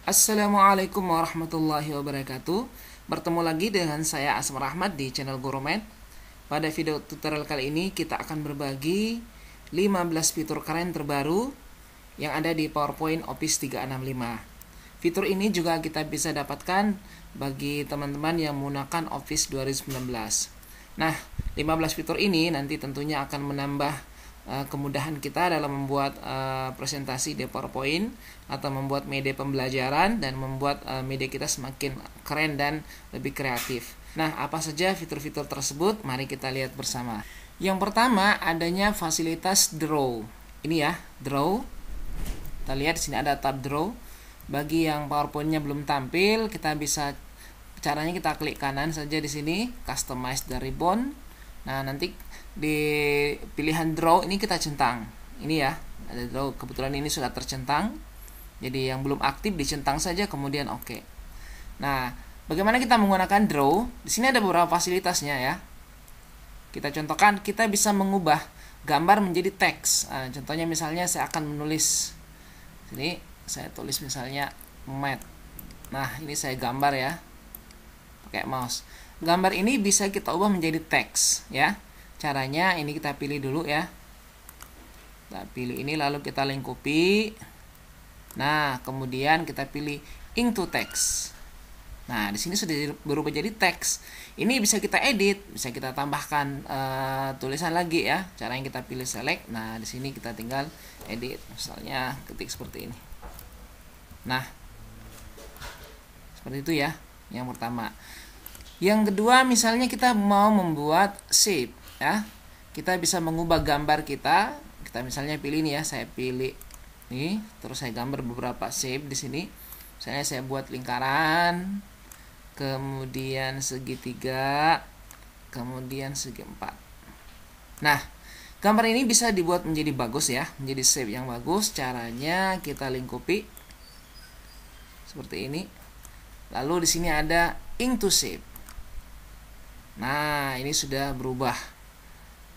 Assalamualaikum warahmatullahi wabarakatuh. Bertemu lagi dengan saya Asmar Ahmad di channel Gurumed. Pada video tutorial kali ini kita akan berbagi 15 fitur keren terbaru yang ada di PowerPoint Office 365. Fitur ini juga kita bisa dapatkan bagi teman-teman yang menggunakan Office 2019. Nah, 15 fitur ini nanti tentunya akan menambah kemudahan kita dalam membuat presentasi di PowerPoint atau membuat media pembelajaran dan membuat media kita semakin keren dan lebih kreatif. Nah, apa saja fitur-fitur tersebut? Mari kita lihat bersama. Yang pertama, adanya fasilitas draw. Ini ya, draw. Kita lihat di sini ada tab draw. Bagi yang PowerPoint-nya belum tampil, caranya kita klik kanan saja di sini, customize the ribbon. Nah, nanti di pilihan draw ini kita centang. Ini ya, ada draw. Kebetulan ini sudah tercentang. Jadi yang belum aktif dicentang saja kemudian oke. Nah, bagaimana kita menggunakan draw? Di sini ada beberapa fasilitasnya ya. Kita contohkan, kita bisa mengubah gambar menjadi teks. Nah, contohnya misalnya saya akan menulis. Sini saya tulis misalnya mat. Nah, ini saya gambar ya. Pakai mouse. Gambar ini bisa kita ubah menjadi teks ya. Caranya ini kita pilih dulu ya. Kita pilih ini lalu kita lingkupi. Nah, kemudian kita pilih into text. Nah, di sini sudah berubah jadi teks. Ini bisa kita edit, bisa kita tambahkan tulisan lagi ya. Cara yang kita pilih select. Nah, di sini kita tinggal edit. Misalnya ketik seperti ini. Nah, seperti itu ya. Yang pertama. Yang kedua, misalnya kita mau membuat shape ya. Kita bisa mengubah gambar kita. Kita misalnya pilih ini ya, saya pilih nih, terus saya gambar beberapa shape di sini. Misalnya saya buat lingkaran, kemudian segitiga, kemudian segi empat. Nah, gambar ini bisa dibuat menjadi bagus ya, menjadi shape yang bagus. Caranya kita lingkupi seperti ini. Lalu di sini ada into shape. Nah, ini sudah berubah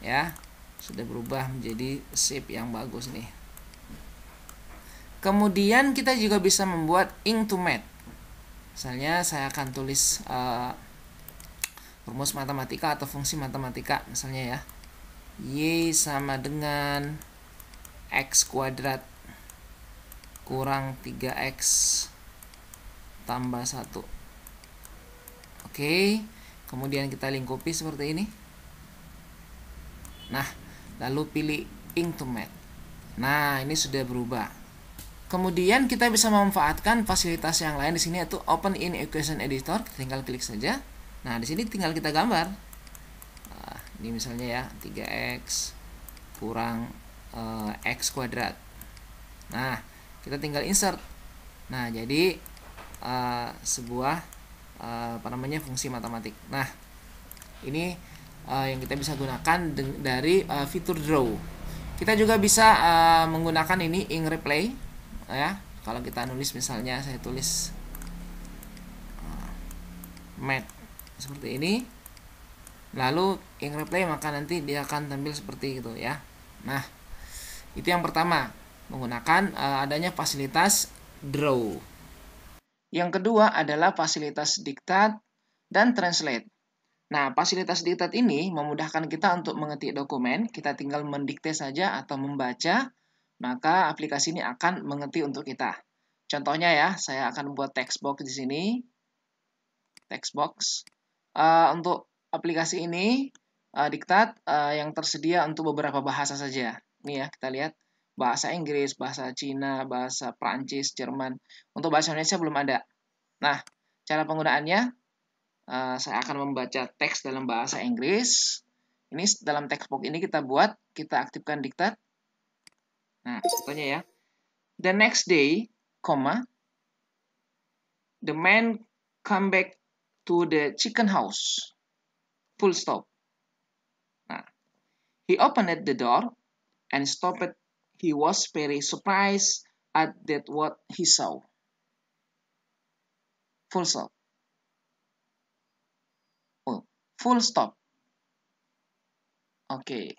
ya, sudah berubah menjadi shape yang bagus nih. Kemudian kita juga bisa membuat into math. Misalnya saya akan tulis rumus matematika atau fungsi matematika misalnya ya. Y sama dengan X kuadrat kurang 3X tambah 1. Oke. Kemudian kita lingkupi seperti ini. Nah, lalu pilih into math. Nah, ini sudah berubah. Kemudian kita bisa memanfaatkan fasilitas yang lain di sini, yaitu Open in Equation Editor. Tinggal klik saja. Nah, di sini tinggal kita gambar. Nah, ini misalnya ya, 3X kurang X kuadrat. Nah, kita tinggal insert. Nah, jadi sebuah fungsi matematik. Nah, ini yang kita bisa gunakan dari fitur draw. Kita juga bisa menggunakan ini ink replay ya. Kalau kita nulis misalnya saya tulis math seperti ini, lalu ink replay, maka nanti dia akan tampil seperti itu ya. Nah, itu yang pertama, menggunakan adanya fasilitas draw. Yang kedua adalah fasilitas diktat dan translate. Nah, fasilitas diktat ini memudahkan kita untuk mengetik dokumen. Kita tinggal mendikte saja atau membaca, maka aplikasi ini akan mengetik untuk kita. Contohnya ya, saya akan buat text box di sini. Text box. Untuk aplikasi ini, diktat yang tersedia untuk beberapa bahasa saja. Ini ya, kita lihat. Bahasa Inggris, bahasa Cina, bahasa Prancis, Jerman. Untuk bahasa Indonesia belum ada. Nah, cara penggunaannya, saya akan membaca teks dalam bahasa Inggris. Ini dalam text box ini kita aktifkan diktat. Nah, contohnya ya. The next day, the man come back to the chicken house. Full stop. Nah, he opened the door and stopped. He was very surprised at that what he saw. Full stop. Oh, full stop. Oke.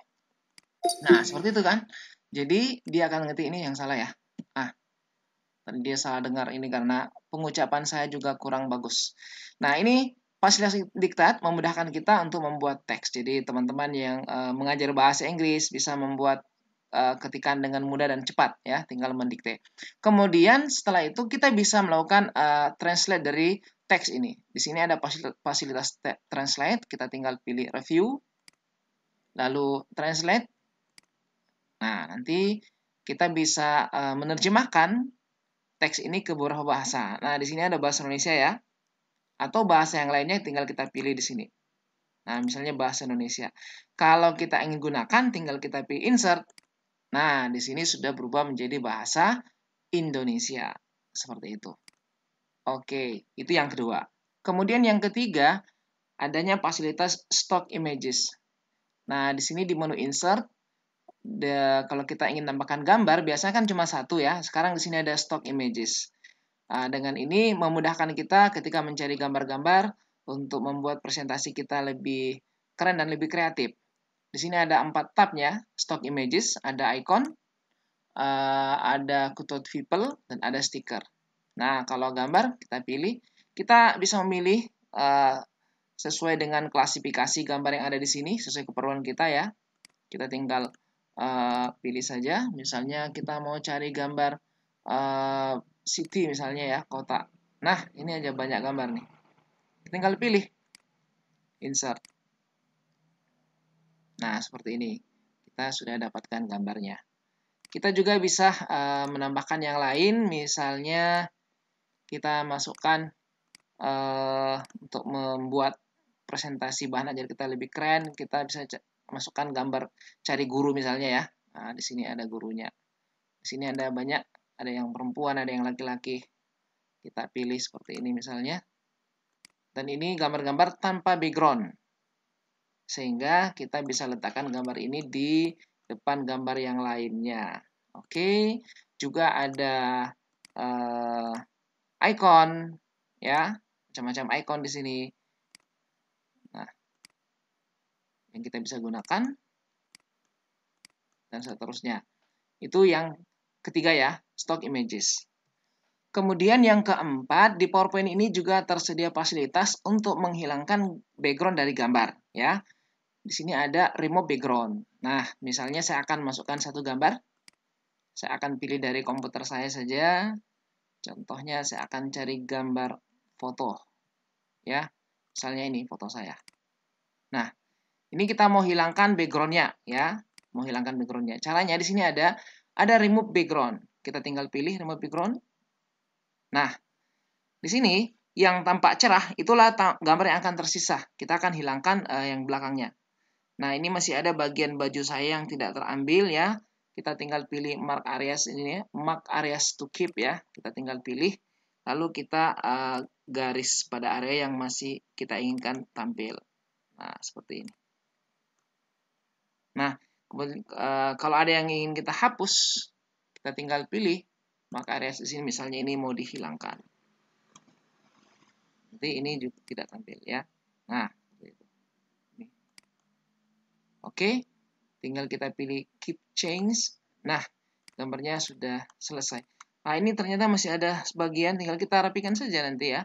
Nah, seperti itu kan. Jadi dia akan ngetik, ini yang salah ya. Nah, Tadi dia salah dengar, ini karena pengucapan saya juga kurang bagus. Nah, ini fasilitas diktat memudahkan kita untuk membuat teks. Jadi teman-teman yang mengajar bahasa Inggris bisa membuat ketikan dengan mudah dan cepat ya, tinggal mendikte. Kemudian setelah itu kita bisa melakukan translate dari teks ini. Di sini ada fasilitas translate, kita tinggal pilih review, lalu translate. Nah, nanti kita bisa menerjemahkan teks ini ke beberapa bahasa. Nah, di sini ada bahasa Indonesia ya, atau bahasa yang lainnya tinggal kita pilih di sini. Nah, misalnya bahasa Indonesia. Kalau kita ingin gunakan, tinggal kita pilih insert. Nah, di sini sudah berubah menjadi bahasa Indonesia. Seperti itu. Oke, itu yang kedua. Kemudian yang ketiga, adanya fasilitas stock images. Nah, di sini di menu insert, kalau kita ingin tambahkan gambar, biasanya kan cuma satu ya. Sekarang di sini ada stock images. Dengan ini memudahkan kita ketika mencari gambar-gambar untuk membuat presentasi kita lebih keren dan lebih kreatif. Di sini ada 4 tabnya, stock images, ada icon, ada quoted people, dan ada stiker. Nah, kalau gambar kita pilih, kita bisa memilih sesuai dengan klasifikasi gambar yang ada di sini, sesuai keperluan kita ya. Kita tinggal pilih saja, misalnya kita mau cari gambar city misalnya ya, kota. Nah, ini aja banyak gambar nih. Tinggal pilih, insert. Nah, seperti ini. Kita sudah dapatkan gambarnya. Kita juga bisa menambahkan yang lain, misalnya kita masukkan untuk membuat presentasi bahan ajar kita lebih keren, kita bisa masukkan gambar cari guru misalnya ya. Nah, di sini ada gurunya. Di sini ada banyak, ada yang perempuan, ada yang laki-laki. Kita pilih seperti ini misalnya. Dan ini gambar-gambar tanpa background. Sehingga kita bisa letakkan gambar ini di depan gambar yang lainnya. Oke, juga ada icon ya, macam-macam icon di sini. Nah, yang kita bisa gunakan dan seterusnya. Itu yang ketiga ya, stock images. Kemudian yang keempat, di PowerPoint ini juga tersedia fasilitas untuk menghilangkan background dari gambar ya. Di sini ada remove background. Nah, misalnya saya akan masukkan satu gambar. Saya akan pilih dari komputer saya saja. Contohnya saya akan cari gambar foto. Ya, misalnya ini foto saya. Nah, ini kita mau hilangkan backgroundnya ya. Mau hilangkan backgroundnya. Caranya di sini ada remove background. Kita tinggal pilih remove background. Nah, di sini yang tampak cerah itulah gambar yang akan tersisa. Kita akan hilangkan yang belakangnya. Nah, ini masih ada bagian baju saya yang tidak terambil ya. Kita tinggal pilih mark areas ini ya, mark areas to keep ya. Kita tinggal pilih, lalu kita garis pada area yang masih kita inginkan tampil. Nah, seperti ini. Nah, kalau ada yang ingin kita hapus, kita tinggal pilih mark areas di sini. Misalnya ini mau dihilangkan. Nanti ini juga tidak tampil ya. Nah, oke, tinggal kita pilih keep change. Nah, gambarnya sudah selesai. Nah, ini ternyata masih ada sebagian, tinggal kita rapikan saja nanti ya.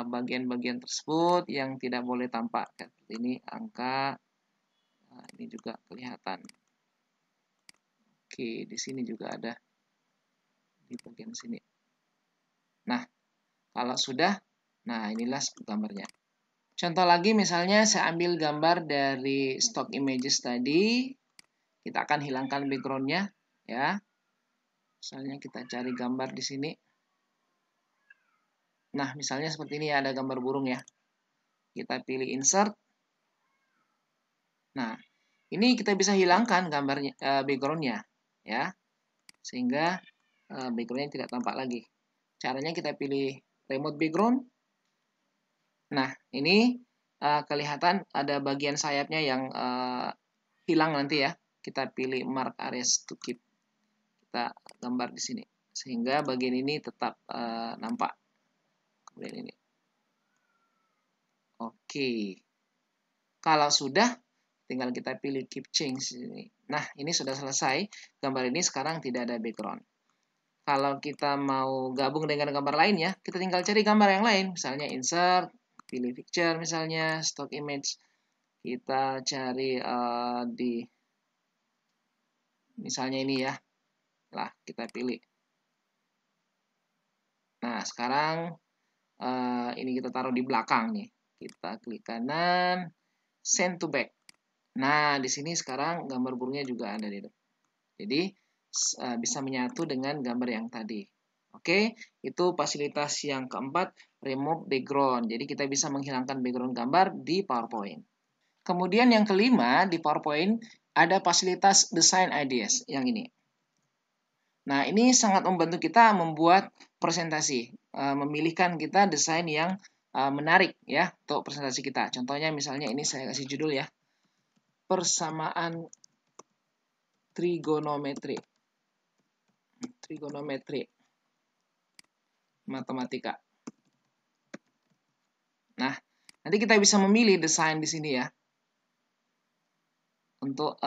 Bagian-bagian tersebut yang tidak boleh tampak. Seperti ini angka. Nah, ini juga kelihatan. Oke, di sini juga ada. Di bagian sini. Nah, kalau sudah, nah inilah gambarnya. Contoh lagi misalnya saya ambil gambar dari stock images tadi. Kita akan hilangkan backgroundnya ya. Misalnya kita cari gambar di sini. Nah, misalnya seperti ini ya, ada gambar burung ya. Kita pilih insert. Nah, ini kita bisa hilangkan gambarnya, backgroundnya ya. Sehingga backgroundnya tidak tampak lagi. Caranya kita pilih remote background. Nah, ini kelihatan ada bagian sayapnya yang hilang nanti ya. Kita pilih mark areas to keep. Kita gambar di sini. Sehingga bagian ini tetap nampak. Kemudian ini. Oke. Kalau sudah, tinggal kita pilih keep change ini. Nah, ini sudah selesai. Gambar ini sekarang tidak ada background. kalau kita mau gabung dengan gambar lain ya, kita tinggal cari gambar yang lain. Misalnya insert, pilih picture misalnya, stock image. Kita cari di misalnya ini ya. Lah, kita pilih. Nah, sekarang ini kita taruh di belakang nih. Kita klik kanan, send to back. Nah, di sini sekarang gambar burungnya juga ada di depan. Jadi, bisa menyatu dengan gambar yang tadi. Oke, itu fasilitas yang keempat, remove background. Jadi, kita bisa menghilangkan background gambar di PowerPoint. Kemudian yang kelima, di PowerPoint ada fasilitas design ideas yang ini. Nah, ini sangat membantu kita membuat presentasi, memilihkan kita desain yang menarik ya untuk presentasi kita. Contohnya misalnya ini saya kasih judul ya, persamaan trigonometri matematika. Nah, nanti kita bisa memilih desain di sini ya untuk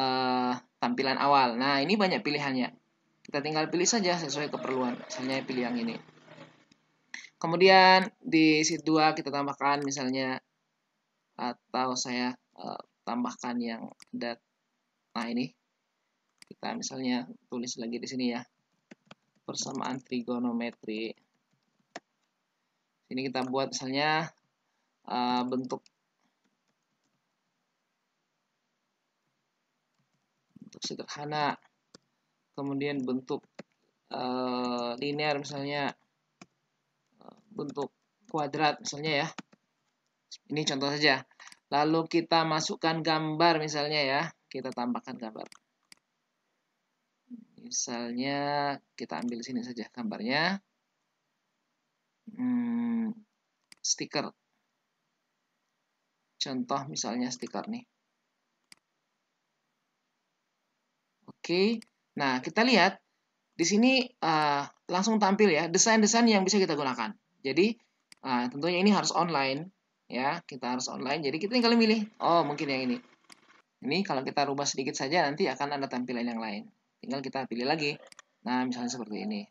tampilan awal. Nah, ini banyak pilihannya. Kita tinggal pilih saja sesuai keperluan. Misalnya pilih yang ini. Kemudian di sheet 2 kita tambahkan misalnya, atau saya tambahkan yang ada. Nah, ini kita misalnya tulis lagi di sini ya, persamaan trigonometri. Ini kita buat misalnya bentuk sederhana, kemudian bentuk linear misalnya, bentuk kuadrat misalnya ya. Ini contoh saja. Lalu kita masukkan gambar misalnya ya, kita tambahkan gambar. Misalnya kita ambil sini saja gambarnya. Stiker. Contoh misalnya stiker nih. Oke. Nah, kita lihat di sini langsung tampil ya desain-desain yang bisa kita gunakan. Jadi tentunya ini harus online ya, kita harus online. Jadi kita tinggal milih. Oh, mungkin yang ini. Ini kalau kita rubah sedikit saja nanti akan ada tampilan yang lain. Tinggal kita pilih lagi. Nah, misalnya seperti ini.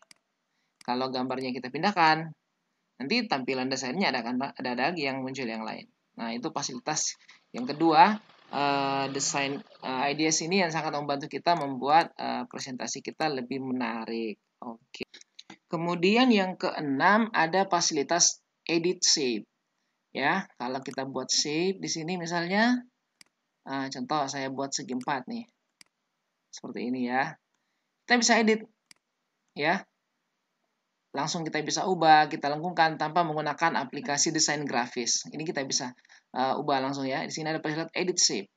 Kalau gambarnya kita pindahkan, nanti tampilan desainnya ada lagi yang muncul yang lain. Nah, itu fasilitas yang kedua, desain ideas ini yang sangat membantu kita membuat presentasi kita lebih menarik. Oke. Kemudian yang keenam ada fasilitas edit shape. Ya, kalau kita buat shape di sini misalnya, contoh saya buat segi 4 nih. Seperti ini ya. Kita bisa edit ya. Langsung kita bisa ubah, kita lengkungkan tanpa menggunakan aplikasi desain grafis. Ini kita bisa ubah langsung ya. Di sini ada fasilitas edit shape.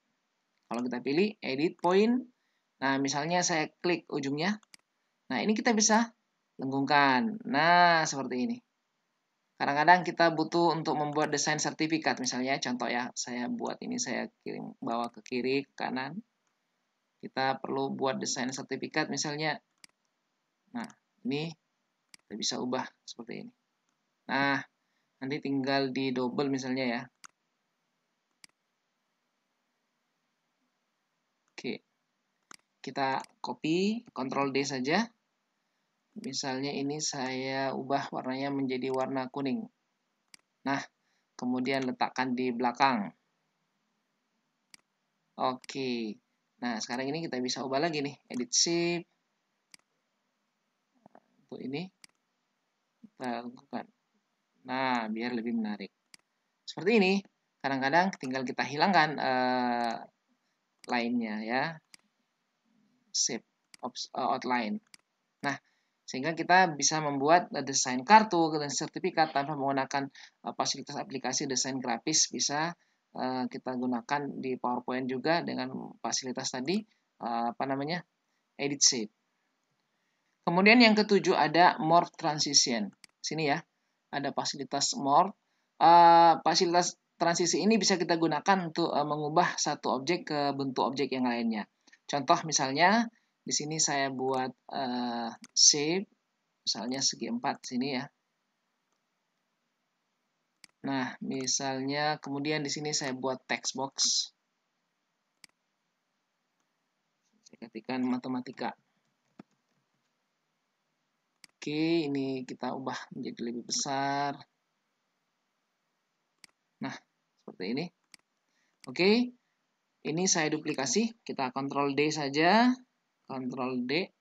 Kalau kita pilih edit point, nah misalnya saya klik ujungnya. Nah, ini kita bisa lengkungkan. Nah, seperti ini. Kadang-kadang kita butuh untuk membuat desain sertifikat. Misalnya contoh ya, saya buat ini, saya kirim bawa ke kiri, ke kanan. Kita perlu buat desain sertifikat misalnya. Nah, ini kita bisa ubah seperti ini. Nah, nanti tinggal di double misalnya ya. Oke. Kita copy, Ctrl D saja. Misalnya ini saya ubah warnanya menjadi warna kuning. Nah, kemudian letakkan di belakang. Oke. Nah, sekarang ini kita bisa ubah lagi nih, edit shape. Untuk ini kita lakukan. Nah, biar lebih menarik. Seperti ini. Kadang-kadang tinggal kita hilangkan lainnya ya. Shape outline. Nah, sehingga kita bisa membuat desain kartu dan sertifikat tanpa menggunakan fasilitas aplikasi desain grafis. Bisa kita gunakan di PowerPoint juga dengan fasilitas tadi, edit shape. Kemudian yang ketujuh ada morph transition. Sini ya, ada fasilitas morph. Fasilitas transisi ini bisa kita gunakan untuk mengubah satu objek ke bentuk objek yang lainnya. Contoh misalnya di sini saya buat shape, misalnya segi 4 sini ya. Nah, misalnya kemudian di sini saya buat text box. Saya ketikkan matematika. Oke, ini kita ubah menjadi lebih besar. Nah, seperti ini. Oke, ini saya duplikasi. Kita Ctrl D saja. Ctrl D.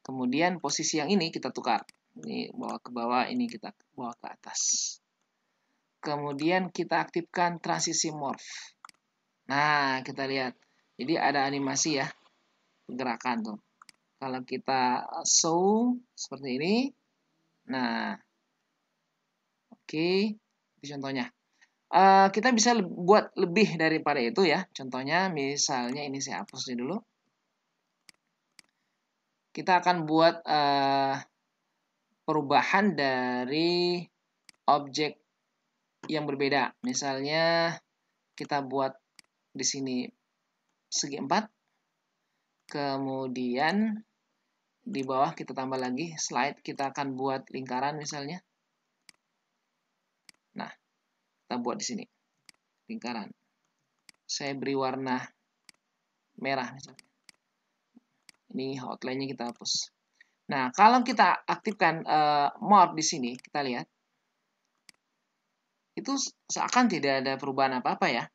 Kemudian posisi yang ini kita tukar. Ini bawa ke bawah, ini kita bawa ke atas. Kemudian kita aktifkan transisi morph. Nah, kita lihat. Jadi ada animasi ya. Pergerakan tuh. Kalau kita show seperti ini. Nah, oke. Itu contohnya. Kita bisa buat lebih daripada itu ya. Contohnya misalnya ini saya hapus dulu. Kita akan buat perubahan dari objek yang berbeda. Misalnya kita buat di sini segi 4. Kemudian di bawah kita tambah lagi slide. Kita akan buat lingkaran misalnya. Nah, kita buat di sini lingkaran. Saya beri warna merah misalnya. Ini outline-nya kita hapus. Nah, kalau kita aktifkan morph di sini, kita lihat itu seakan tidak ada perubahan apa-apa ya.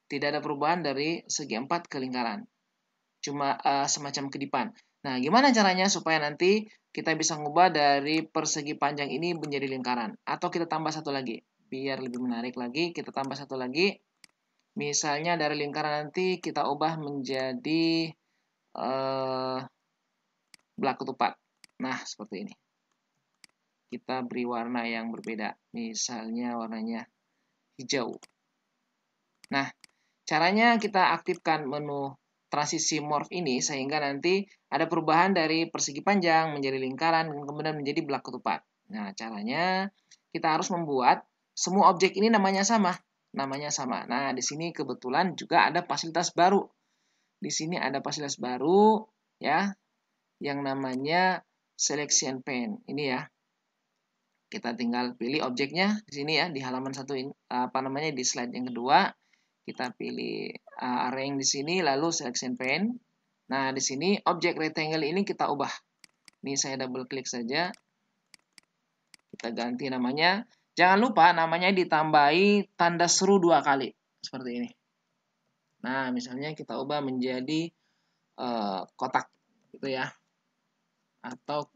Tidak ada perubahan dari segi 4 ke lingkaran. Cuma semacam kedipan. Nah, gimana caranya supaya nanti kita bisa ngubah dari persegi panjang ini menjadi lingkaran? Atau kita tambah satu lagi. Biar lebih menarik lagi, kita tambah satu lagi. Misalnya dari lingkaran nanti kita ubah menjadi belak ketupat. Nah, seperti ini. Kita beri warna yang berbeda. Misalnya warnanya hijau. Nah, caranya kita aktifkan menu transisi morph ini sehingga nanti ada perubahan dari persegi panjang menjadi lingkaran dan kemudian menjadi belak ketupat. Nah, caranya kita harus membuat semua objek ini namanya sama. Namanya sama. Nah, di sini kebetulan juga ada fasilitas baru. Di sini ada fasilitas baru ya yang namanya selection pane. Ini ya. Kita tinggal pilih objeknya di sini ya di halaman satu ini di slide yang kedua. Kita pilih arrange di sini lalu selection pane. Nah, di sini objek rectangle ini kita ubah. Ini saya double klik saja. Kita ganti namanya. Jangan lupa namanya ditambahi tanda seru 2 kali seperti ini. Nah, misalnya kita ubah menjadi kotak gitu ya. Atau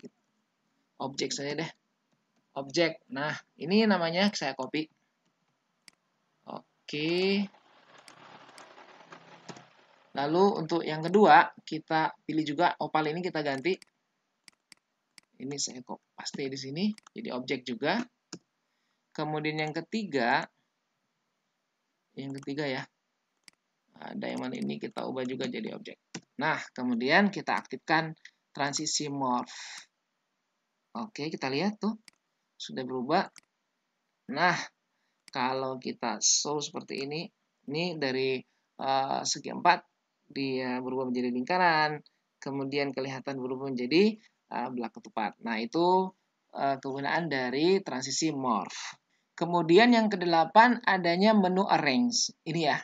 objek saja deh. Objek. Nah, ini namanya saya copy. Oke. Lalu untuk yang kedua, kita pilih juga opal ini kita ganti. Ini saya paste di sini, jadi objek juga. Kemudian yang ketiga ya, diamond ini kita ubah juga jadi objek. Nah, kemudian kita aktifkan transisi morph. Oke, kita lihat tuh, sudah berubah. Nah, kalau kita show seperti ini dari segi 4, dia berubah menjadi lingkaran, kemudian kelihatan berubah menjadi belak ketupat. Nah, itu kegunaan dari transisi morph. Kemudian yang ke-8 adanya menu arrange. Ini ya.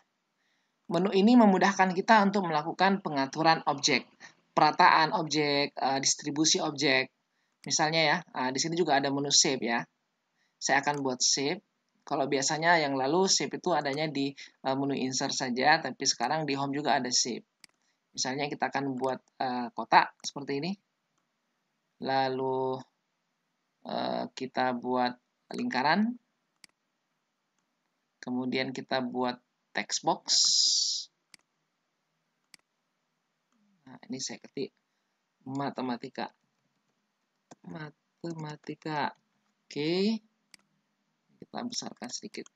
Menu ini memudahkan kita untuk melakukan pengaturan objek, perataan objek, distribusi objek. Misalnya ya, di sini juga ada menu shape ya. Saya akan buat shape. Kalau biasanya yang lalu shape itu adanya di menu insert saja, tapi sekarang di home juga ada shape. Misalnya kita akan buat kotak seperti ini. Lalu kita buat lingkaran. Kemudian kita buat text box. Nah, ini saya ketik matematika. Oke. Kita besarkan sedikit.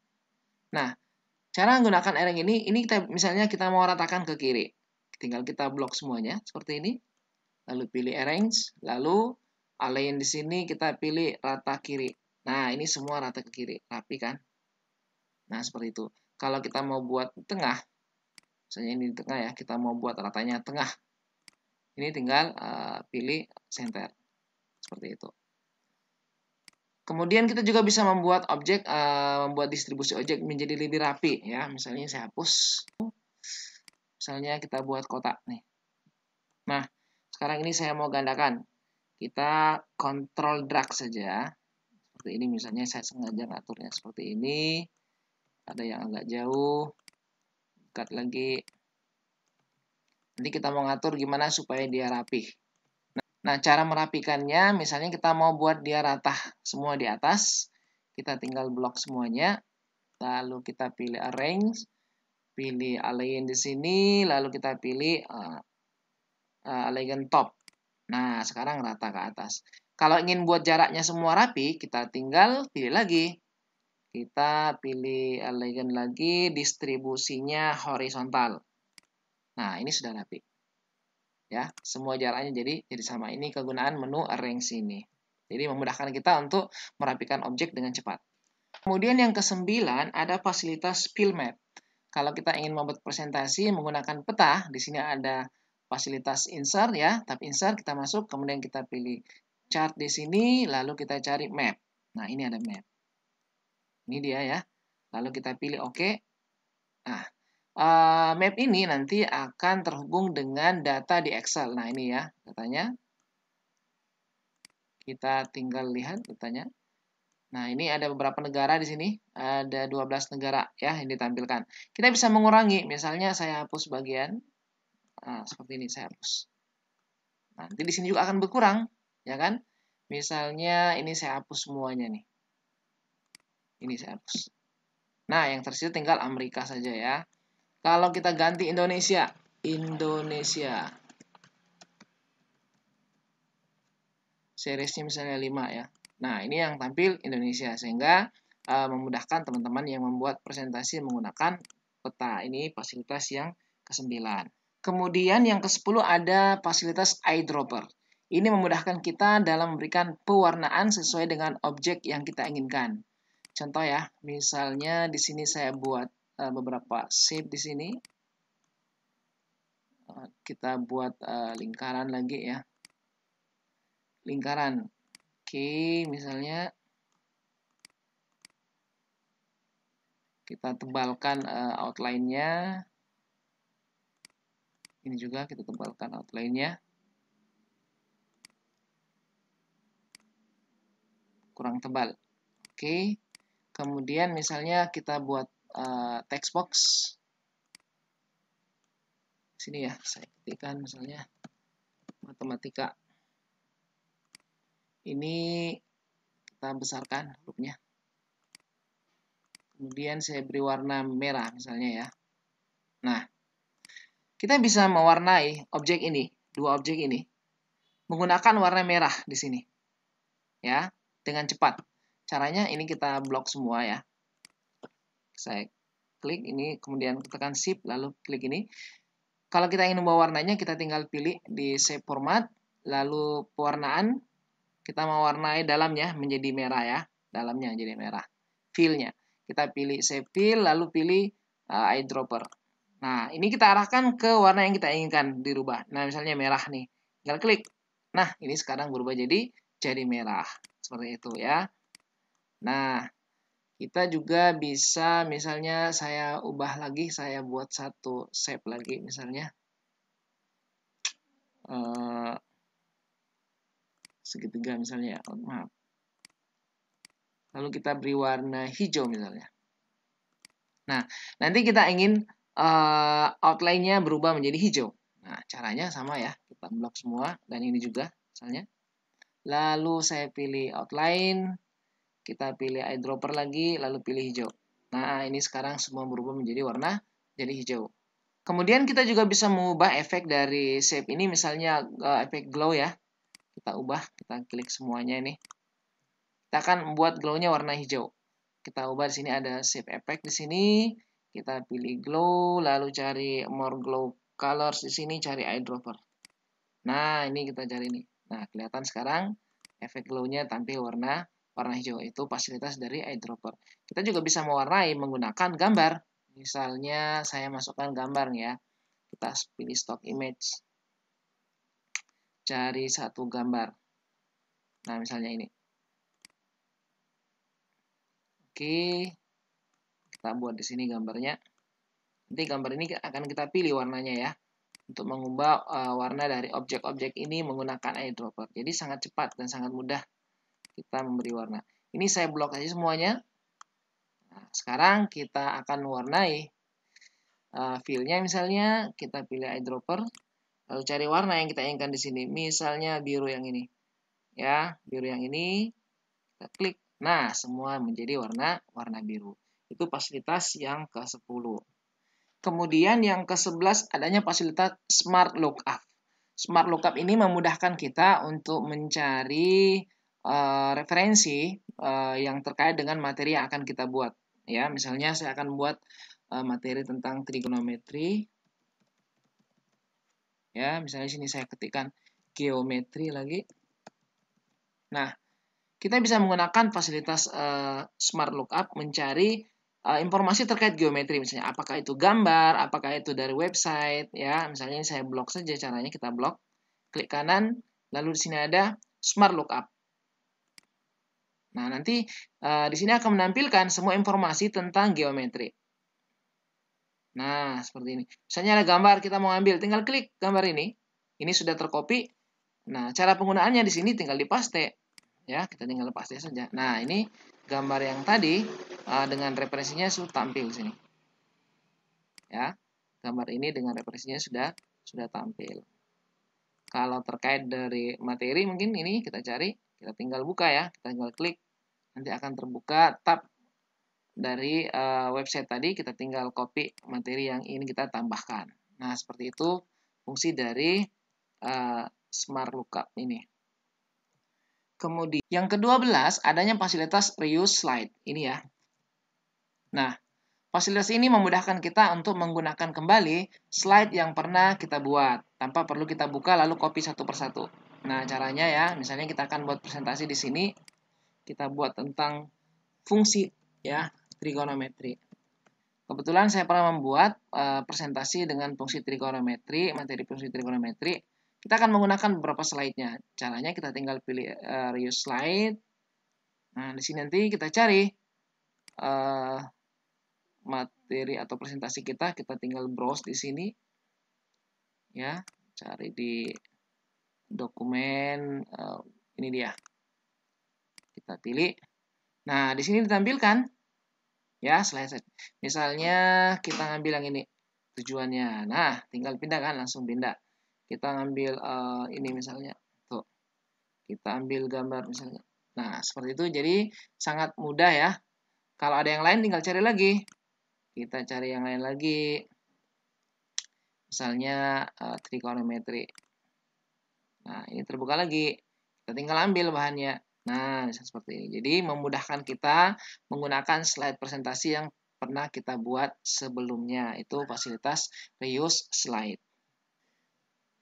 Nah, cara menggunakan arrange ini misalnya kita mau ratakan ke kiri. Tinggal kita blok semuanya seperti ini. Lalu pilih arrange, lalu align di sini kita pilih rata kiri. Nah, ini semua rata ke kiri, rapi kan? Nah, seperti itu. Kalau kita mau buat tengah, misalnya ini di tengah ya, kita mau buat ratanya tengah. Ini tinggal pilih center. Seperti itu. Kemudian kita juga bisa membuat objek, membuat distribusi objek menjadi lebih rapi ya. Misalnya saya hapus. Misalnya kita buat kotak nih. Nah, sekarang ini saya mau gandakan. kita kontrol drag saja. Seperti ini misalnya saya sengaja ngaturnya seperti ini. Ada yang agak jauh, dekat lagi. Nanti kita mau ngatur gimana supaya dia rapih. Nah, cara merapikannya, misalnya kita mau buat dia rata semua di atas, kita tinggal blok semuanya, lalu kita pilih arrange, pilih align di sini, lalu kita pilih align top. Nah, sekarang rata ke atas. Kalau ingin buat jaraknya semua rapi, kita tinggal pilih lagi. Kita pilih align lagi, distribusinya horizontal. Nah, ini sudah rapi. Ya, semua jaraknya jadi sama. Ini kegunaan menu arrange ini. Jadi memudahkan kita untuk merapikan objek dengan cepat. Kemudian yang ke-9 ada fasilitas fill map. Kalau kita ingin membuat presentasi menggunakan peta, di sini ada fasilitas insert ya. Tab insert kita masuk, kemudian kita pilih chart di sini, lalu kita cari map. Nah, ini ada map. Ini dia ya. Lalu kita pilih OK. Nah, map ini nanti akan terhubung dengan data di Excel. Nah, ini ya datanya. Kita tinggal lihat datanya. Nah, ini ada beberapa negara di sini. Ada 12 negara ya yang ditampilkan. Kita bisa mengurangi. Misalnya saya hapus bagian. Nah, seperti ini saya hapus. Nanti di sini juga akan berkurang, ya kan? Misalnya ini saya hapus semuanya nih. Ini saya hapus. Nah, yang tersisa tinggal Amerika saja ya. Kalau kita ganti Indonesia, seriesnya misalnya 5 ya. Nah, ini yang tampil Indonesia sehingga memudahkan teman-teman yang membuat presentasi menggunakan peta. Ini fasilitas yang ke-9. Kemudian yang ke-10 ada fasilitas eyedropper. Ini memudahkan kita dalam memberikan pewarnaan sesuai dengan objek yang kita inginkan. Contoh ya, misalnya di sini saya buat beberapa shape di sini. Kita buat lingkaran lagi ya. Lingkaran. Oke, misalnya kita tebalkan outline-nya. Ini juga kita tebalkan outline-nya. Kurang tebal. Oke. Kemudian misalnya kita buat text box. Sini ya, saya ketikkan misalnya matematika. Ini kita besarkan hurufnya. Kemudian saya beri warna merah misalnya ya. Nah, kita bisa mewarnai objek ini, dua objek ini, menggunakan warna merah di sini. Ya, dengan cepat. Caranya ini kita blok semua ya. Saya klik ini, kemudian tekan shift, lalu klik ini. Kalau kita ingin membawa warnanya, kita tinggal pilih di shape format, lalu pewarnaan, kita mewarnai dalamnya menjadi merah ya. Dalamnya jadi merah. Fill-nya. Kita pilih shape fill, lalu pilih eyedropper. Nah, ini kita arahkan ke warna yang kita inginkan dirubah. Nah, misalnya merah nih. Tinggal klik. Nah, ini sekarang berubah jadi merah. Seperti itu ya. Nah, kita juga bisa misalnya saya ubah lagi, saya buat satu shape lagi misalnya. Segitiga misalnya, maaf. Lalu kita beri warna hijau misalnya. Nah, nanti kita ingin outline-nya berubah menjadi hijau. Nah, caranya sama ya. Kita blok semua, dan ini juga misalnya. Lalu saya pilih outline, kita pilih eyedropper lagi, lalu pilih hijau. Nah, ini sekarang semua berubah menjadi warna jadi hijau. Kemudian kita juga bisa mengubah efek dari shape ini, misalnya efek glow ya. Kita ubah, kita klik semuanya ini. Kita akan membuat glow-nya warna hijau. Kita ubah di sini ada shape effect di sini. Kita pilih glow, lalu cari more glow colors di sini, cari eyedropper. Nah, ini kita cari ini. Nah, kelihatan sekarang efek glow-nya tampil warna hijau. Itu fasilitas dari eyedropper. Kita juga bisa mewarnai menggunakan gambar. Misalnya saya masukkan gambar ya. Kita pilih stock image. Cari satu gambar. Nah, misalnya ini. Oke. Kita buat di sini gambarnya. Nanti gambar ini akan kita pilih warnanya ya. untuk mengubah warna dari objek-objek ini menggunakan eyedropper. Jadi sangat cepat dan sangat mudah kita memberi warna. Ini saya blok aja semuanya. Nah, sekarang kita akan mewarnai fill-nya, misalnya kita pilih eyedropper, lalu cari warna yang kita inginkan di sini. Misalnya biru yang ini. Ya, biru yang ini kita klik. Nah, semua menjadi warna biru. Itu fasilitas yang ke-10. Kemudian yang ke-11 adanya fasilitas Smart Lookup. Smart Lookup ini memudahkan kita untuk mencari referensi yang terkait dengan materi yang akan kita buat. Ya, misalnya saya akan buat materi tentang trigonometri. Ya, misalnya sini saya ketikkan geometri lagi. Nah, kita bisa menggunakan fasilitas Smart Lookup mencari informasi terkait geometri, misalnya apakah itu gambar, apakah itu dari website, ya. Misalnya ini saya blok saja, caranya kita blok, klik kanan, lalu di sini ada Smart Lookup. Nah, nanti di sini akan menampilkan semua informasi tentang geometri. Nah, seperti ini. Misalnya ada gambar, kita mau ambil, tinggal klik gambar ini. Ini sudah tercopy. Nah, cara penggunaannya di sini tinggal dipaste. Ya, kita tinggal paste saja. Nah, ini gambar yang tadi dengan referensinya sudah tampil di sini. Ya, gambar ini dengan referensinya sudah tampil. Kalau terkait dari materi mungkin ini kita cari, kita tinggal buka ya, kita tinggal klik, nanti akan terbuka tab dari website tadi, kita tinggal copy materi yang ingin kita tambahkan. Nah, seperti itu fungsi dari Smart Lookup ini. Kemudian yang ke-12 adanya fasilitas reuse slide ini ya. Nah, fasilitas ini memudahkan kita untuk menggunakan kembali slide yang pernah kita buat tanpa perlu kita buka lalu copy satu persatu. Nah, caranya ya, misalnya kita akan buat presentasi di sini, kita buat tentang fungsi ya, trigonometri. Kebetulan saya pernah membuat presentasi dengan fungsi trigonometri, materi fungsi trigonometri. Kita akan menggunakan beberapa slide-nya. Caranya kita tinggal pilih reuse slide. Nah, di sini nanti kita cari materi atau presentasi kita tinggal browse di sini. Ya, cari di dokumen, ini dia. Kita pilih. Nah, di sini ditampilkan ya slide. Misalnya kita ngambil yang ini tujuannya. Nah, tinggal pindah kan, langsung pindah. Kita ngambil ini misalnya, tuh. Kita ambil gambar misalnya. Nah, seperti itu. Jadi sangat mudah ya. Kalau ada yang lain tinggal cari lagi. Kita cari yang lain lagi. Misalnya trigonometri. Nah, ini terbuka lagi. Kita tinggal ambil bahannya. Nah, seperti ini. Jadi memudahkan kita menggunakan slide presentasi yang pernah kita buat sebelumnya. Itu fasilitas reuse slide.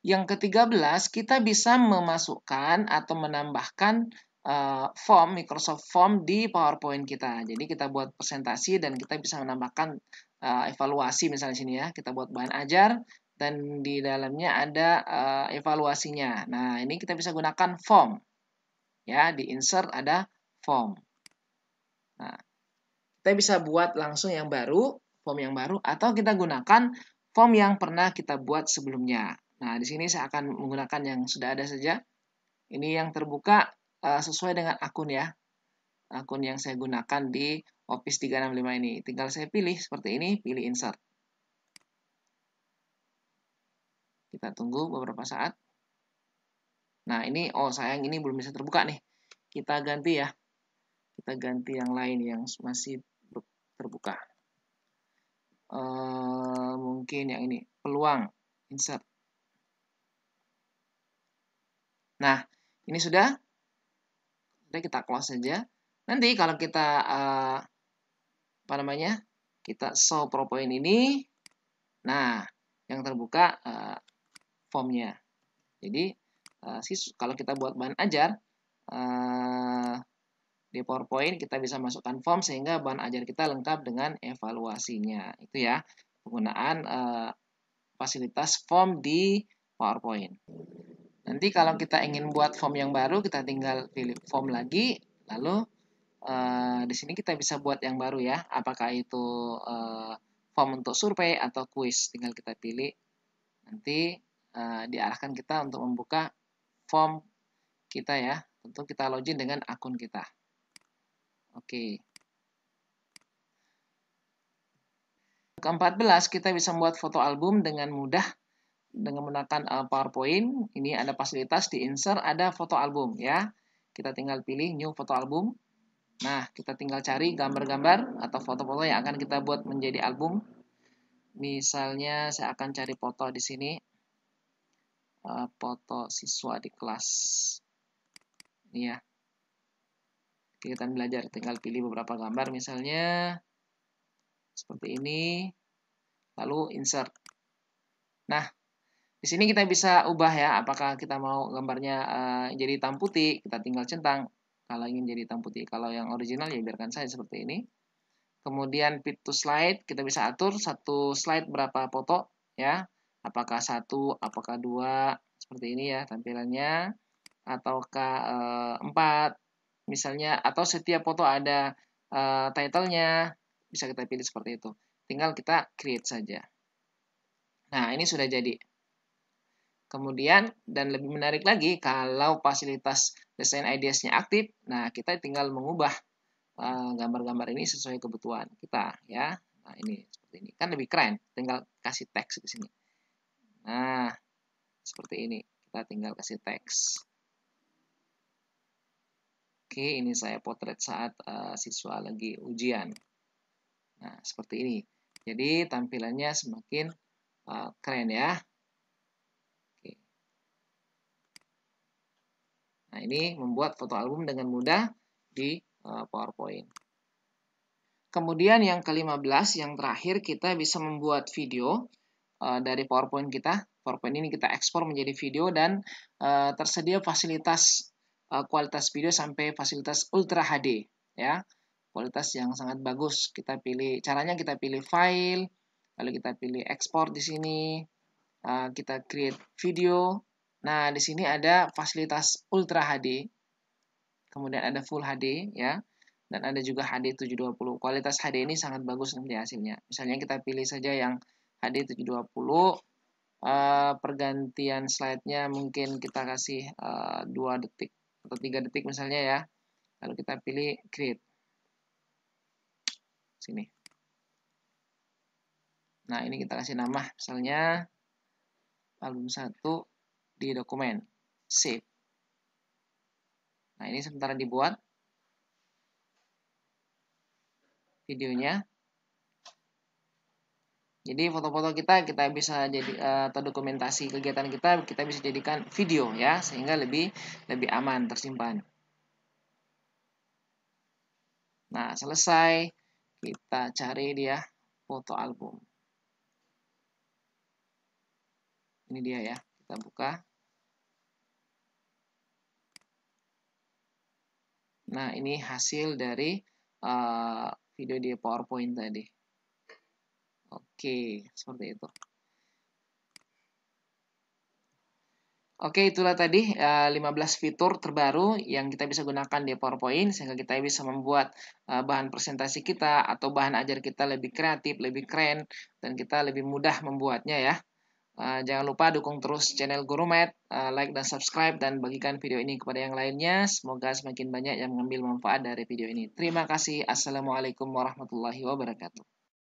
Yang ke-13, kita bisa memasukkan atau menambahkan form, Microsoft Form di PowerPoint kita. Jadi kita buat presentasi dan kita bisa menambahkan evaluasi misalnya sini ya. Kita buat bahan ajar dan di dalamnya ada evaluasinya. Nah, ini kita bisa gunakan form. Ya, di insert ada form. Nah, kita bisa buat langsung yang baru, form yang baru, atau kita gunakan form yang pernah kita buat sebelumnya. Nah, di sini saya akan menggunakan yang sudah ada saja. Ini yang terbuka sesuai dengan akun ya. Akun yang saya gunakan di Office 365 ini. Tinggal saya pilih seperti ini, pilih insert. Kita tunggu beberapa saat. Nah, ini, oh sayang ini belum bisa terbuka nih. Kita ganti ya. Kita ganti yang lain yang masih terbuka. Mungkin yang ini, peluang, insert. Nah, ini sudah. Jadi kita close saja. Nanti kalau kita kita show PowerPoint ini, nah yang terbuka formnya. Jadi kalau kita buat bahan ajar di PowerPoint kita bisa masukkan form sehingga bahan ajar kita lengkap dengan evaluasinya. Itu ya penggunaan fasilitas form di PowerPoint. Nanti kalau kita ingin buat form yang baru, kita tinggal pilih form lagi, lalu di sini kita bisa buat yang baru ya. Apakah itu form untuk survei atau kuis, tinggal kita pilih. Nanti diarahkan kita untuk membuka form kita ya. Tentu kita login dengan akun kita. Oke. Ke-14, kita bisa membuat foto album dengan mudah dengan menggunakan PowerPoint. Ini ada fasilitas di insert, ada foto album ya. Kita tinggal pilih new foto album. Nah, kita tinggal cari gambar-gambar atau foto-foto yang akan kita buat menjadi album. Misalnya saya akan cari foto di sini. Foto siswa di kelas. Ini ya. Kita belajar, tinggal pilih beberapa gambar misalnya seperti ini. Lalu insert. Nah, di sini kita bisa ubah ya, apakah kita mau gambarnya jadi hitam putih, kita tinggal centang. Kalau ingin jadi hitam putih, kalau yang original ya biarkan saja seperti ini. Kemudian fit to slide, kita bisa atur satu slide berapa foto ya. Apakah satu, apakah dua, seperti ini ya tampilannya. Ataukah 4, misalnya, atau setiap foto ada title-nya, bisa kita pilih seperti itu. Tinggal kita create saja. Nah, ini sudah jadi. Kemudian, dan lebih menarik lagi, kalau fasilitas desain ideas-nya aktif, nah kita tinggal mengubah gambar-gambar ini sesuai kebutuhan kita ya. Nah, ini seperti ini. Kan lebih keren, tinggal kasih teks di sini. Nah, seperti ini. Kita tinggal kasih teks. Oke, ini saya potret saat siswa lagi ujian. Nah, seperti ini. Jadi, tampilannya semakin keren ya. Nah, ini membuat foto album dengan mudah di PowerPoint. Kemudian yang ke-15, yang terakhir, kita bisa membuat video dari PowerPoint kita. PowerPoint ini kita ekspor menjadi video dan tersedia fasilitas kualitas video sampai fasilitas Ultra HD ya. Kualitas yang sangat bagus. Kita pilih, caranya kita pilih file, lalu kita pilih ekspor di sini. Kita create video. Nah, di sini ada fasilitas Ultra HD, kemudian ada Full HD ya, dan ada juga HD 720. Kualitas HD ini sangat bagus nanti hasilnya. Misalnya kita pilih saja yang HD 720, pergantian slide-nya mungkin kita kasih 2 detik atau 3 detik misalnya ya. Lalu kita pilih create. Sini. Nah, ini kita kasih nama misalnya album 1 di dokumen. Save. Nah, ini sementara dibuat videonya. Jadi foto-foto kita bisa jadi atau dokumentasi kegiatan kita bisa jadikan video ya, sehingga lebih aman tersimpan. Nah, selesai, kita cari dia foto album. Ini dia ya, kita buka. Nah, ini hasil dari video di PowerPoint tadi. Oke, seperti itu. Oke, itulah tadi 15 fitur terbaru yang kita bisa gunakan di PowerPoint sehingga kita bisa membuat bahan presentasi kita atau bahan ajar kita lebih kreatif, lebih keren, dan kita lebih mudah membuatnya ya. Jangan lupa dukung terus channel Gurumed, like dan subscribe, dan bagikan video ini kepada yang lainnya. Semoga semakin banyak yang mengambil manfaat dari video ini. Terima kasih. Assalamualaikum warahmatullahi wabarakatuh.